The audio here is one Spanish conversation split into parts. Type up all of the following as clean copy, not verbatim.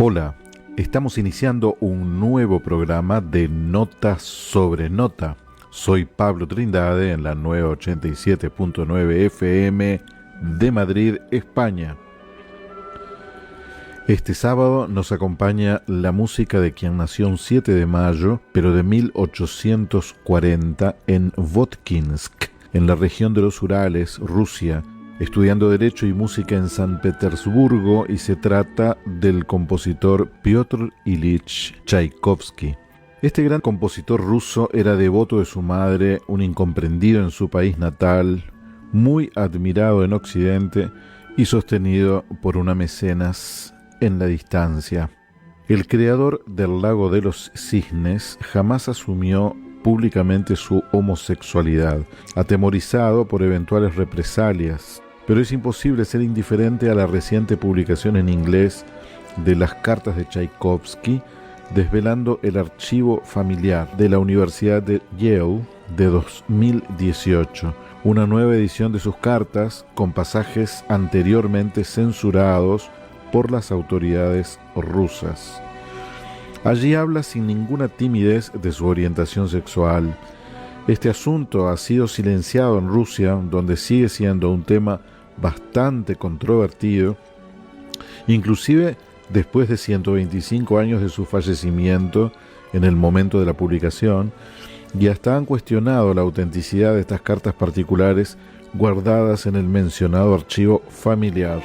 Hola, estamos iniciando un nuevo programa de Nota sobre Nota. Soy Pablo Trindade en la nueva 87.9 FM de Madrid, España. Este sábado nos acompaña la música de quien nació un 7 de mayo, pero de 1840 en Votkinsk, en la región de los Urales, Rusia, estudiando Derecho y Música en San Petersburgo, y se trata del compositor Piotr Ilich Tchaikovsky. Este gran compositor ruso era devoto de su madre, un incomprendido en su país natal, muy admirado en Occidente y sostenido por una mecenas en la distancia. El creador del Lago de los Cisnes jamás asumió públicamente su homosexualidad, atemorizado por eventuales represalias, pero es imposible ser indiferente a la reciente publicación en inglés de las cartas de Tchaikovsky, desvelando el archivo familiar de la Universidad de Yale de 2018, una nueva edición de sus cartas con pasajes anteriormente censurados por las autoridades rusas. Allí habla sin ninguna timidez de su orientación sexual. Este asunto ha sido silenciado en Rusia, donde sigue siendo un tema bastante controvertido, inclusive después de 125 años de su fallecimiento en el momento de la publicación, y hasta han cuestionado la autenticidad de estas cartas particulares guardadas en el mencionado archivo familiar.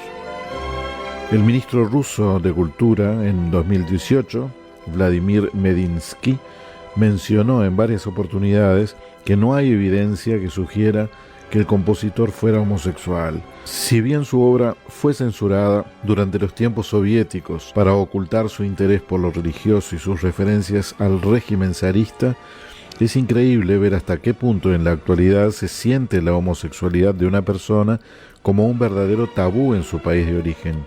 El ministro ruso de Cultura en 2018, Vladimir Medinsky, mencionó en varias oportunidades que no hay evidencia que sugiera que el compositor fuera homosexual. Si bien su obra fue censurada durante los tiempos soviéticos para ocultar su interés por lo religioso y sus referencias al régimen zarista, es increíble ver hasta qué punto en la actualidad se siente la homosexualidad de una persona como un verdadero tabú en su país de origen.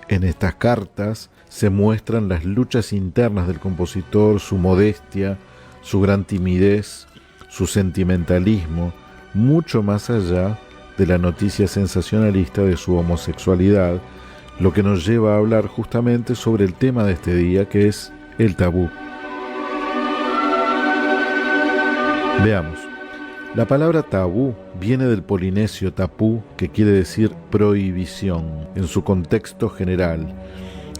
En estas cartas se muestran las luchas internas del compositor, su modestia, su gran timidez, su sentimentalismo, mucho más allá de la noticia sensacionalista de su homosexualidad, lo que nos lleva a hablar justamente sobre el tema de este día, que es el tabú. Veamos. La palabra tabú viene del polinesio tapú, que quiere decir prohibición, en su contexto general.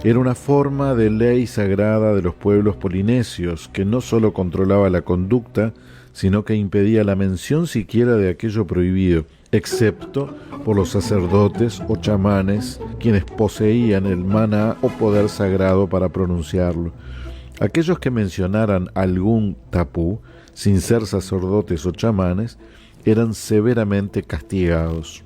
Era una forma de ley sagrada de los pueblos polinesios, que no solo controlaba la conducta, sino que impedía la mención siquiera de aquello prohibido, excepto por los sacerdotes o chamanes, quienes poseían el maná o poder sagrado para pronunciarlo. Aquellos que mencionaran algún tapú, sin ser sacerdotes o chamanes, eran severamente castigados.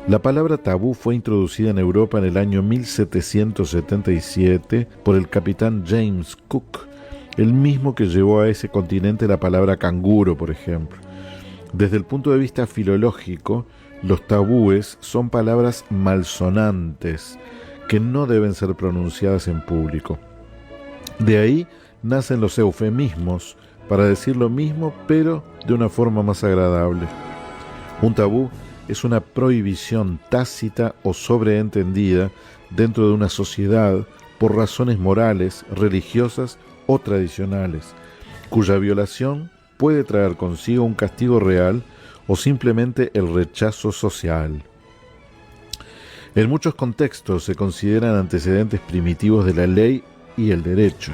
La palabra tabú fue introducida en Europa en el año 1777 por el capitán James Cook, el mismo que llevó a ese continente la palabra canguro, por ejemplo. Desde el punto de vista filológico, los tabúes son palabras malsonantes que no deben ser pronunciadas en público. De ahí nacen los eufemismos para decir lo mismo, pero de una forma más agradable. Un tabú es una prohibición tácita o sobreentendida dentro de una sociedad por razones morales, religiosas o tradicionales, cuya violación puede traer consigo un castigo real o simplemente el rechazo social. En muchos contextos se consideran antecedentes primitivos de la ley y el derecho.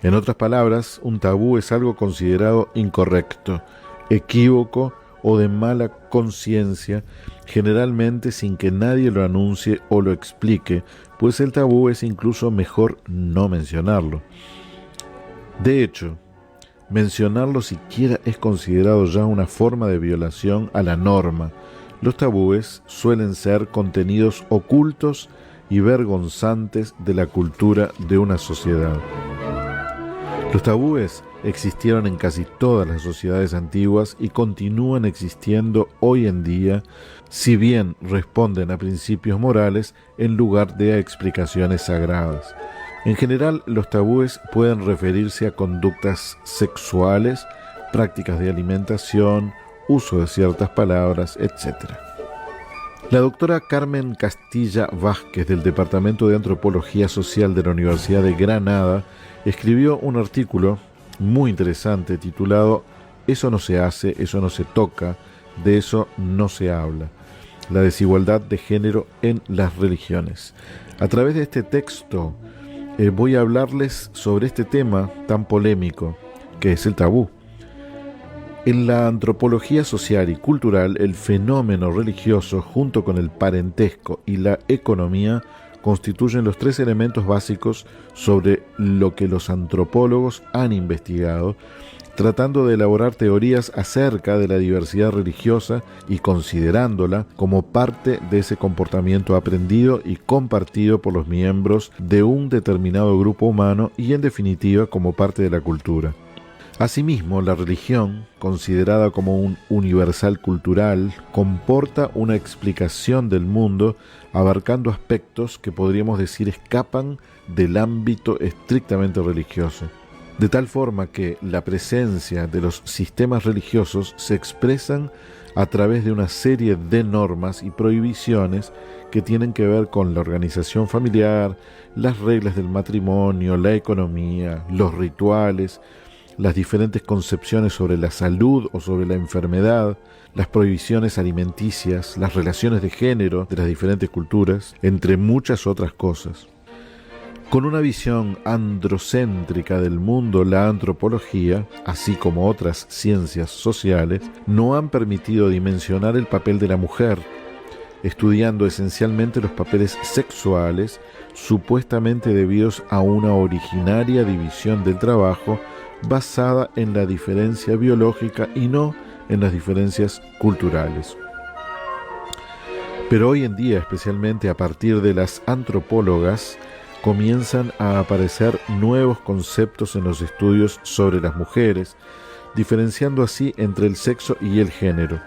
En otras palabras, un tabú es algo considerado incorrecto, equívoco o de mala conciencia, generalmente sin que nadie lo anuncie o lo explique, pues el tabú es incluso mejor no mencionarlo. De hecho, mencionarlo siquiera es considerado ya una forma de violación a la norma. Los tabúes suelen ser contenidos ocultos y vergonzantes de la cultura de una sociedad. Los tabúes existieron en casi todas las sociedades antiguas y continúan existiendo hoy en día, si bien responden a principios morales en lugar de a explicaciones sagradas. En general, los tabúes pueden referirse a conductas sexuales, prácticas de alimentación, uso de ciertas palabras, etc. La doctora Carmen Castilla Vázquez, del Departamento de Antropología Social de la Universidad de Granada, escribió un artículo muy interesante titulado "Eso no se hace, eso no se toca, de eso no se habla: la desigualdad de género en las religiones". A través de este texto voy a hablarles sobre este tema tan polémico que es el tabú. En la antropología social y cultural, el fenómeno religioso, junto con el parentesco y la economía, constituyen los tres elementos básicos sobre lo que los antropólogos han investigado, tratando de elaborar teorías acerca de la diversidad religiosa y considerándola como parte de ese comportamiento aprendido y compartido por los miembros de un determinado grupo humano y, en definitiva, como parte de la cultura. Asimismo, la religión, considerada como un universal cultural, comporta una explicación del mundo abarcando aspectos que podríamos decir escapan del ámbito estrictamente religioso. De tal forma que la presencia de los sistemas religiosos se expresan a través de una serie de normas y prohibiciones que tienen que ver con la organización familiar, las reglas del matrimonio, la economía, los rituales, las diferentes concepciones sobre la salud o sobre la enfermedad, las prohibiciones alimenticias, las relaciones de género de las diferentes culturas, entre muchas otras cosas. Con una visión androcéntrica del mundo, la antropología, así como otras ciencias sociales, no han permitido dimensionar el papel de la mujer, estudiando esencialmente los papeles sexuales, supuestamente debidos a una originaria división del trabajo basada en la diferencia biológica y no en las diferencias culturales. Pero hoy en día, especialmente a partir de las antropólogas, comienzan a aparecer nuevos conceptos en los estudios sobre las mujeres, diferenciando así entre el sexo y el género.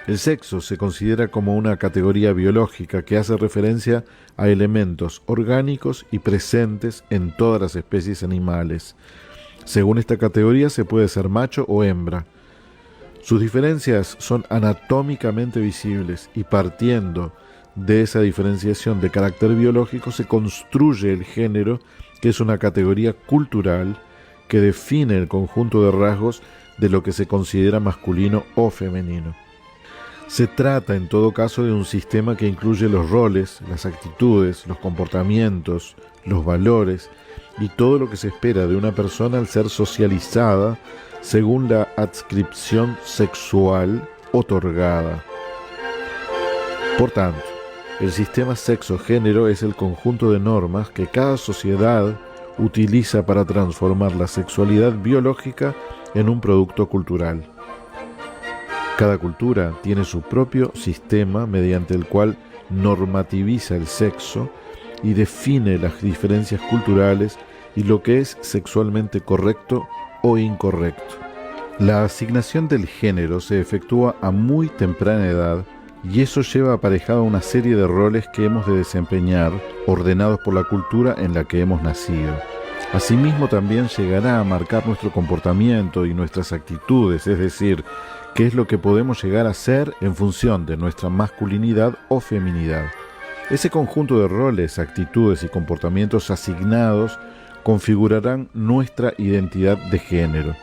El sexo se considera como una categoría biológica que hace referencia a elementos orgánicos y presentes en todas las especies animales. Según esta categoría se puede ser macho o hembra. Sus diferencias son anatómicamente visibles y, partiendo de esa diferenciación de carácter biológico, se construye el género, que es una categoría cultural que define el conjunto de rasgos de lo que se considera masculino o femenino. Se trata, en todo caso, de un sistema que incluye los roles, las actitudes, los comportamientos, los valores y todo lo que se espera de una persona al ser socializada según la adscripción sexual otorgada. Por tanto, el sistema sexo-género es el conjunto de normas que cada sociedad utiliza para transformar la sexualidad biológica en un producto cultural. Cada cultura tiene su propio sistema mediante el cual normativiza el sexo y define las diferencias culturales y lo que es sexualmente correcto o incorrecto. La asignación del género se efectúa a muy temprana edad y eso lleva aparejado una serie de roles que hemos de desempeñar, ordenados por la cultura en la que hemos nacido. Asimismo, también llegará a marcar nuestro comportamiento y nuestras actitudes, es decir, qué es lo que podemos llegar a ser en función de nuestra masculinidad o feminidad. Ese conjunto de roles, actitudes y comportamientos asignados configurarán nuestra identidad de género.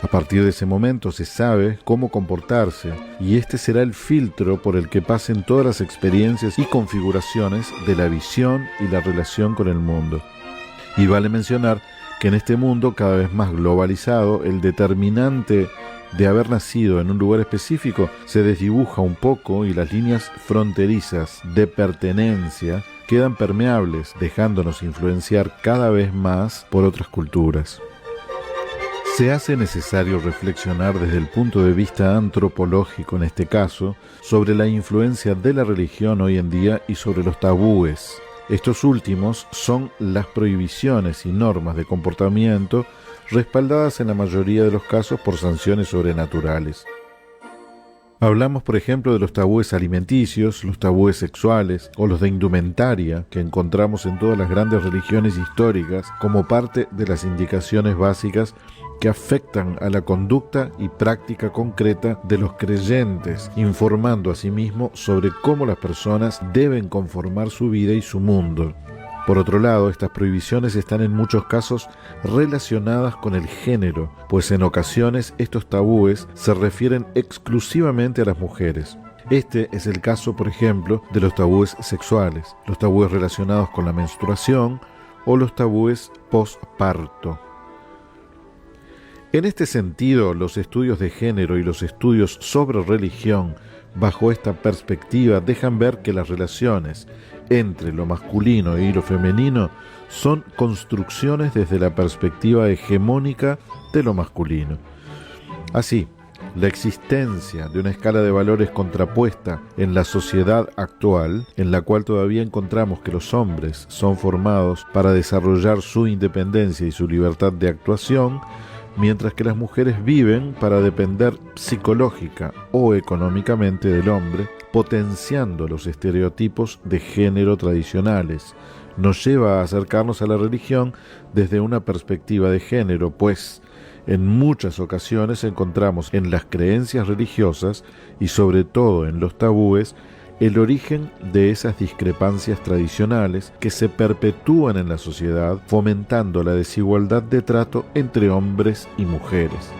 A partir de ese momento se sabe cómo comportarse y este será el filtro por el que pasen todas las experiencias y configuraciones de la visión y la relación con el mundo. Y vale mencionar que en este mundo cada vez más globalizado, el determinante de haber nacido en un lugar específico se desdibuja un poco y las líneas fronterizas de pertenencia quedan permeables, dejándonos influenciar cada vez más por otras culturas. Se hace necesario reflexionar desde el punto de vista antropológico, en este caso, sobre la influencia de la religión hoy en día y sobre los tabúes. Estos últimos son las prohibiciones y normas de comportamiento respaldadas en la mayoría de los casos por sanciones sobrenaturales. Hablamos, por ejemplo, de los tabúes alimenticios, los tabúes sexuales o los de indumentaria que encontramos en todas las grandes religiones históricas como parte de las indicaciones básicas que afectan a la conducta y práctica concreta de los creyentes, informando asimismo sobre cómo las personas deben conformar su vida y su mundo. Por otro lado, estas prohibiciones están en muchos casos relacionadas con el género, pues en ocasiones estos tabúes se refieren exclusivamente a las mujeres. Este es el caso, por ejemplo, de los tabúes sexuales, los tabúes relacionados con la menstruación o los tabúes posparto. En este sentido, los estudios de género y los estudios sobre religión bajo esta perspectiva dejan ver que las relaciones entre lo masculino y lo femenino son construcciones desde la perspectiva hegemónica de lo masculino. Así, la existencia de una escala de valores contrapuesta en la sociedad actual, en la cual todavía encontramos que los hombres son formados para desarrollar su independencia y su libertad de actuación, mientras que las mujeres viven para depender psicológica o económicamente del hombre, potenciando los estereotipos de género tradicionales, nos lleva a acercarnos a la religión desde una perspectiva de género, pues en muchas ocasiones encontramos en las creencias religiosas y sobre todo en los tabúes el origen de esas discrepancias tradicionales que se perpetúan en la sociedad, fomentando la desigualdad de trato entre hombres y mujeres.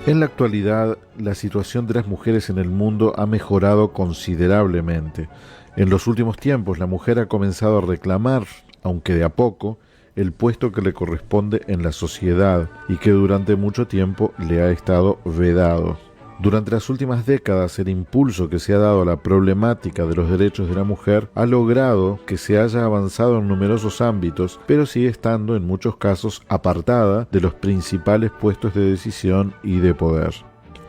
En la actualidad, la situación de las mujeres en el mundo ha mejorado considerablemente. En los últimos tiempos, la mujer ha comenzado a reclamar, aunque de a poco, el puesto que le corresponde en la sociedad y que durante mucho tiempo le ha estado vedado. Durante las últimas décadas, el impulso que se ha dado a la problemática de los derechos de la mujer ha logrado que se haya avanzado en numerosos ámbitos, pero sigue estando en muchos casos apartada de los principales puestos de decisión y de poder.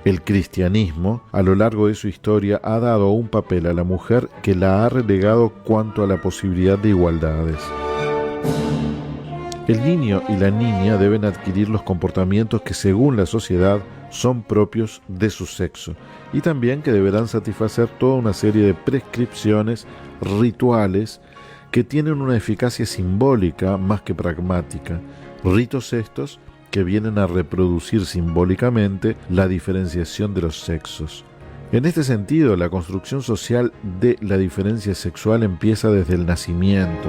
El cristianismo, a lo largo de su historia, ha dado un papel a la mujer que la ha relegado cuanto a la posibilidad de igualdades. El niño y la niña deben adquirir los comportamientos que según la sociedad son propios de su sexo y también que deberán satisfacer toda una serie de prescripciones rituales que tienen una eficacia simbólica más que pragmática. Ritos estos que vienen a reproducir simbólicamente la diferenciación de los sexos. En este sentido, la construcción social de la diferencia sexual empieza desde el nacimiento.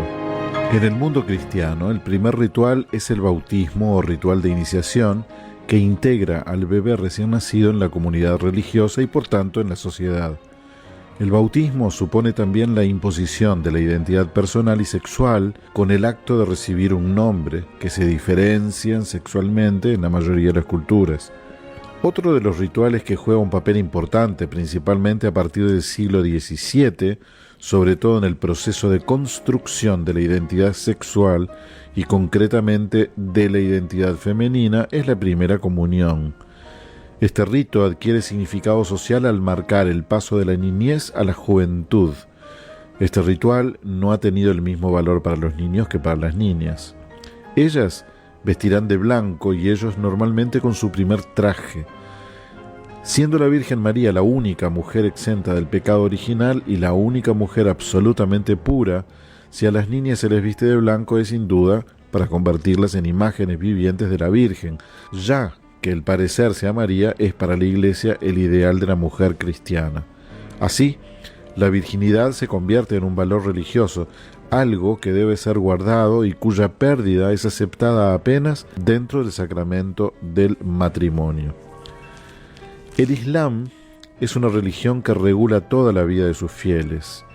En el mundo cristiano, el primer ritual es el bautismo o ritual de iniciación que integra al bebé recién nacido en la comunidad religiosa y por tanto en la sociedad. El bautismo supone también la imposición de la identidad personal y sexual con el acto de recibir un nombre que se diferencian sexualmente en la mayoría de las culturas. Otro de los rituales que juega un papel importante, principalmente a partir del siglo XVII, sobre todo en el proceso de construcción de la identidad sexual y concretamente de la identidad femenina, es la primera comunión. Este rito adquiere significado social al marcar el paso de la niñez a la juventud. Este ritual no ha tenido el mismo valor para los niños que para las niñas. Ellas vestirán de blanco y ellos normalmente con su primer traje. Siendo la Virgen María la única mujer exenta del pecado original y la única mujer absolutamente pura, si a las niñas se les viste de blanco es sin duda para convertirlas en imágenes vivientes de la Virgen, ya que el parecerse a María es para la Iglesia el ideal de la mujer cristiana. Así, la virginidad se convierte en un valor religioso, algo que debe ser guardado y cuya pérdida es aceptada apenas dentro del sacramento del matrimonio. El Islam es una religión que regula toda la vida de sus fieles.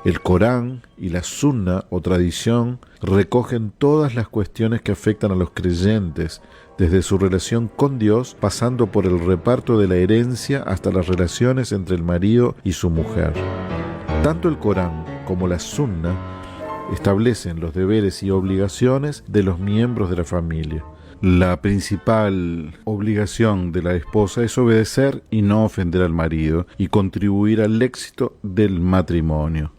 El Corán y la Sunna o tradición recogen todas las cuestiones que afectan a los creyentes, desde su relación con Dios, pasando por el reparto de la herencia hasta las relaciones entre el marido y su mujer. Tanto el Corán como la Sunna establecen los deberes y obligaciones de los miembros de la familia. La principal obligación de la esposa es obedecer y no ofender al marido y contribuir al éxito del matrimonio.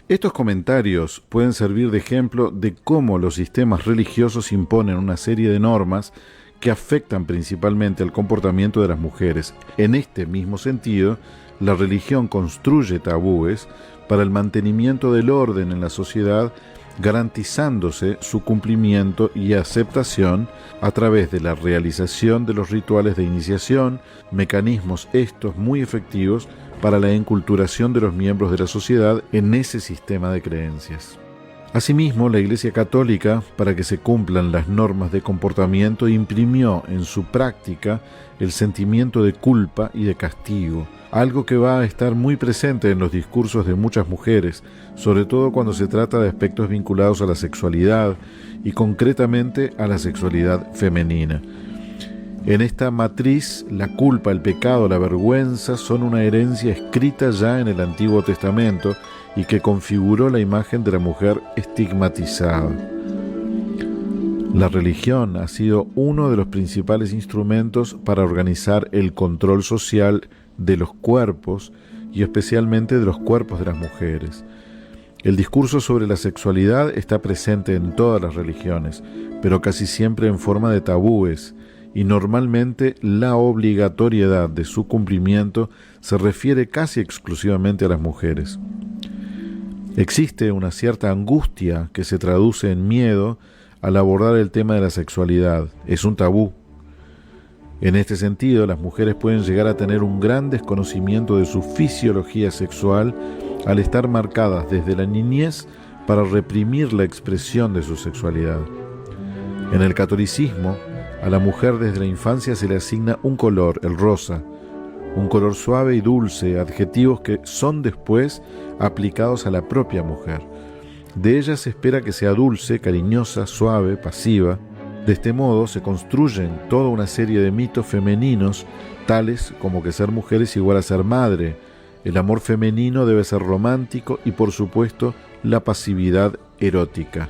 Estos comentarios pueden servir de ejemplo de cómo los sistemas religiosos imponen una serie de normas que afectan principalmente al comportamiento de las mujeres. En este mismo sentido, la religión construye tabúes para el mantenimiento del orden en la sociedad garantizándose su cumplimiento y aceptación a través de la realización de los rituales de iniciación, mecanismos estos muy efectivos para la enculturación de los miembros de la sociedad en ese sistema de creencias. Asimismo, la Iglesia Católica, para que se cumplan las normas de comportamiento, imprimió en su práctica el sentimiento de culpa y de castigo, algo que va a estar muy presente en los discursos de muchas mujeres, sobre todo cuando se trata de aspectos vinculados a la sexualidad y concretamente a la sexualidad femenina. En esta matriz, la culpa, el pecado, la vergüenza son una herencia escrita ya en el Antiguo Testamento y que configuró la imagen de la mujer estigmatizada. La religión ha sido uno de los principales instrumentos para organizar el control social de los cuerpos y especialmente de los cuerpos de las mujeres. El discurso sobre la sexualidad está presente en todas las religiones, pero casi siempre en forma de tabúes, y normalmente la obligatoriedad de su cumplimiento se refiere casi exclusivamente a las mujeres. Existe una cierta angustia que se traduce en miedo al abordar el tema de la sexualidad. Es un tabú. En este sentido, las mujeres pueden llegar a tener un gran desconocimiento de su fisiología sexual al estar marcadas desde la niñez para reprimir la expresión de su sexualidad. En el catolicismo, a la mujer desde la infancia se le asigna un color, el rosa, un color suave y dulce, adjetivos que son después aplicados a la propia mujer. De ella se espera que sea dulce, cariñosa, suave, pasiva. De este modo se construyen toda una serie de mitos femeninos, tales como que ser mujer es igual a ser madre, el amor femenino debe ser romántico y, por supuesto, la pasividad erótica.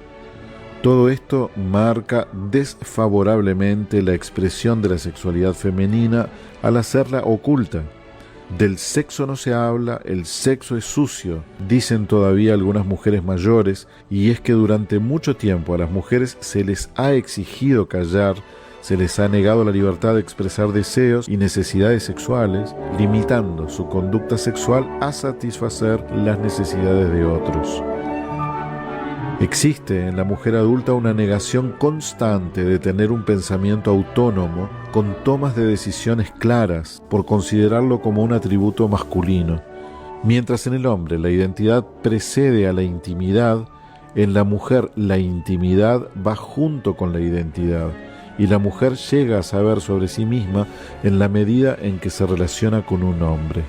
Todo esto marca desfavorablemente la expresión de la sexualidad femenina al hacerla oculta. Del sexo no se habla, el sexo es sucio, dicen todavía algunas mujeres mayores, y es que durante mucho tiempo a las mujeres se les ha exigido callar, se les ha negado la libertad de expresar deseos y necesidades sexuales, limitando su conducta sexual a satisfacer las necesidades de otros. Existe en la mujer adulta una negación constante de tener un pensamiento autónomo con tomas de decisiones claras por considerarlo como un atributo masculino. Mientras en el hombre la identidad precede a la intimidad, en la mujer la intimidad va junto con la identidad y la mujer llega a saber sobre sí misma en la medida en que se relaciona con un hombre.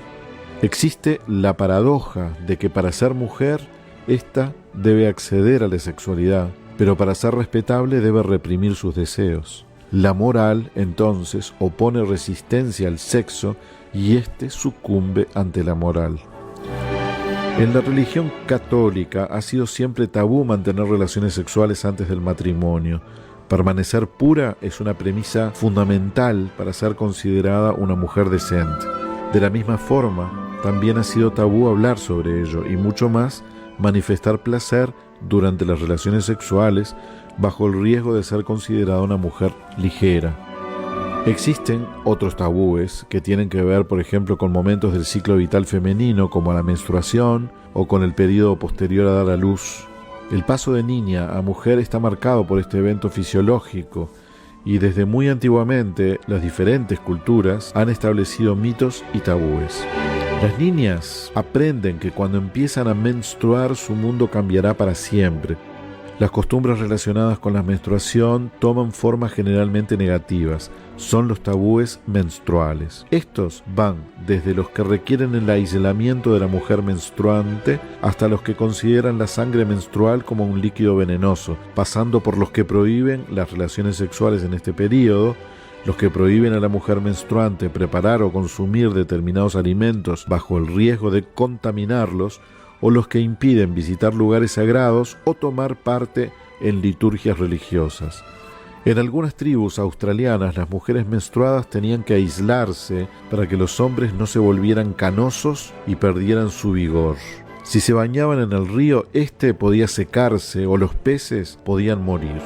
Existe la paradoja de que para ser mujer, ésta debe acceder a la sexualidad, pero para ser respetable debe reprimir sus deseos. La moral, entonces, opone resistencia al sexo y éste sucumbe ante la moral. En la religión católica ha sido siempre tabú mantener relaciones sexuales antes del matrimonio. Permanecer pura es una premisa fundamental para ser considerada una mujer decente. De la misma forma, también ha sido tabú hablar sobre ello y mucho más manifestar placer durante las relaciones sexuales bajo el riesgo de ser considerada una mujer ligera. Existen otros tabúes que tienen que ver, por ejemplo, con momentos del ciclo vital femenino como la menstruación o con el periodo posterior a dar a luz. El paso de niña a mujer está marcado por este evento fisiológico y desde muy antiguamente las diferentes culturas han establecido mitos y tabúes. Las niñas aprenden que cuando empiezan a menstruar su mundo cambiará para siempre. Las costumbres relacionadas con la menstruación toman formas generalmente negativas. Son los tabúes menstruales. Estos van desde los que requieren el aislamiento de la mujer menstruante hasta los que consideran la sangre menstrual como un líquido venenoso, pasando por los que prohíben las relaciones sexuales en este periodo, los que prohíben a la mujer menstruante preparar o consumir determinados alimentos bajo el riesgo de contaminarlos, o los que impiden visitar lugares sagrados o tomar parte en liturgias religiosas. En algunas tribus australianas, las mujeres menstruadas tenían que aislarse para que los hombres no se volvieran canosos y perdieran su vigor. Si se bañaban en el río, este podía secarse o los peces podían morir.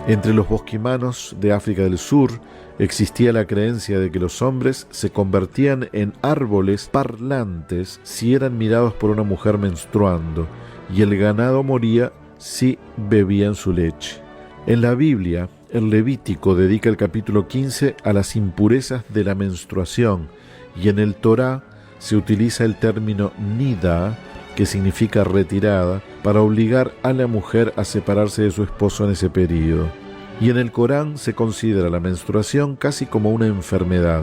Entre los bosquimanos de África del Sur existía la creencia de que los hombres se convertían en árboles parlantes si eran mirados por una mujer menstruando, y el ganado moría si bebían su leche. En la Biblia, el Levítico dedica el capítulo 15 a las impurezas de la menstruación, y en el Torá se utiliza el término nida, que significa retirada, para obligar a la mujer a separarse de su esposo en ese período. Y en el Corán se considera la menstruación casi como una enfermedad.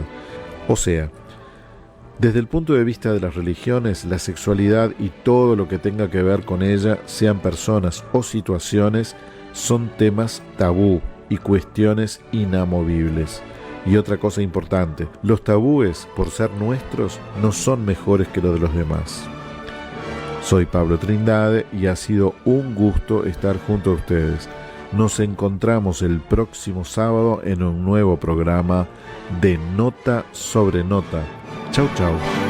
O sea, desde el punto de vista de las religiones, la sexualidad y todo lo que tenga que ver con ella, sean personas o situaciones, son temas tabú y cuestiones inamovibles. Y otra cosa importante, los tabúes, por ser nuestros, no son mejores que los de los demás. Soy Pablo Trindade y ha sido un gusto estar junto a ustedes. Nos encontramos el próximo sábado en un nuevo programa de Nota sobre Nota. Chau, chau.